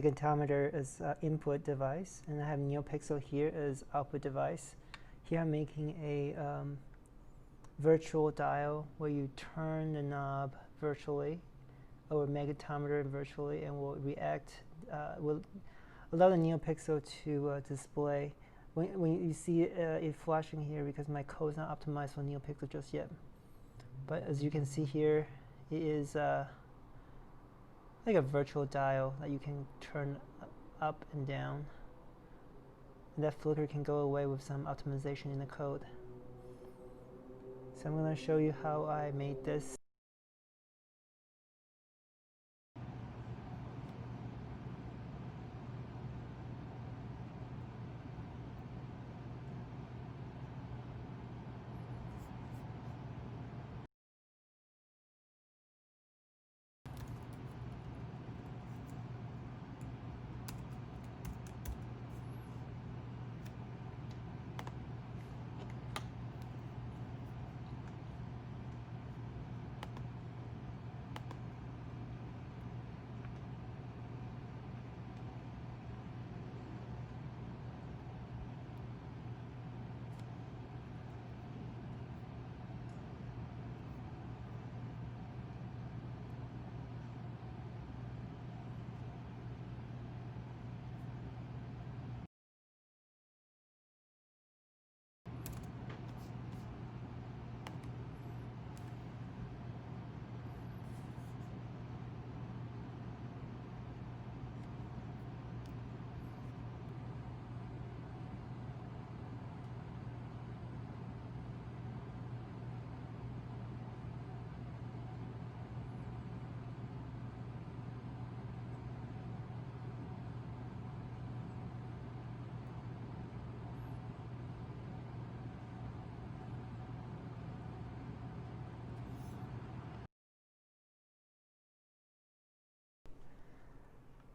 Magnetometer as input device, and I have NeoPixel here as output device. Here I'm making a virtual dial where you turn the knob virtually, or magnetometer virtually, and will react, will allow the NeoPixel to display. When you see it flashing here, because my code is not optimized for NeoPixel just yet. But as you can see here, it is like a virtual dial that you can turn up and down. And that flicker can go away with some optimization in the code. So I'm going to show you how I made this.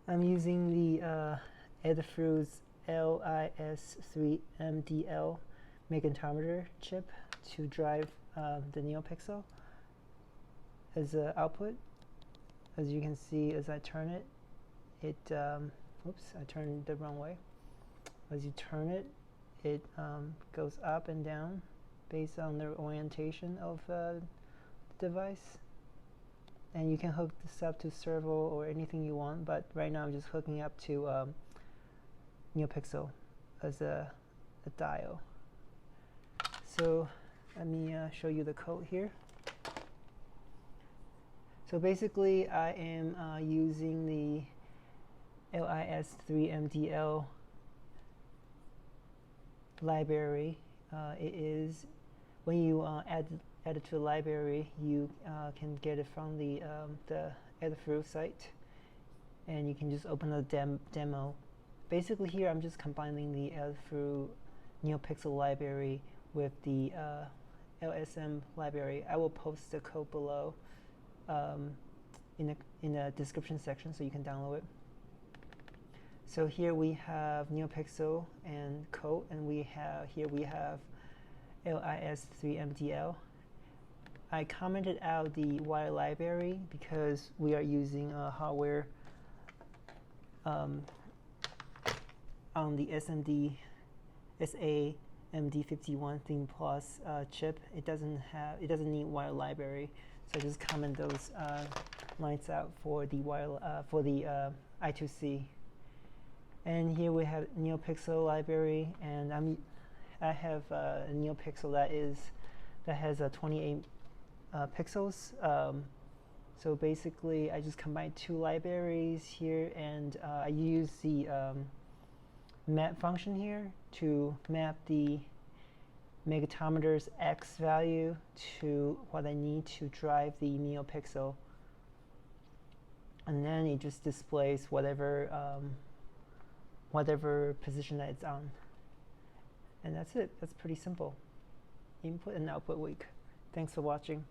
I'm using the Adafruit's LIS3MDL magnetometer chip to drive the NeoPixel as an output. As you can see, as I turn it, oops, I turned the wrong way. As you turn it, it goes up and down based on the orientation of the device. And you can hook this up to servo or anything you want, but right now I'm just hooking up to NeoPixel as a dial. So let me show you the code here. So basically I am using the LIS3MDL library. It is, when you add it to the library, you can get it from the Adafruit site, and you can just open a demo. Basically here I'm just combining the Adafruit NeoPixel library with the LSM library. I will post the code below in the description section so you can download it. So here we have NeoPixel and code, and here we have LIS3MDL. I commented out the wire library because we are using hardware on the SAMD51 Theme Plus chip. It doesn't need wire library, so I just comment those lines out for the I2C. And here we have NeoPixel library, and I have a NeoPixel that has 28 pixels. So basically I just combined two libraries here, and I use the map function here to map the magnetometer's X value to what I need to drive the NeoPixel, and then it just displays whatever position that it's on. And that's it. That's pretty simple. Input and output weak. Thanks for watching.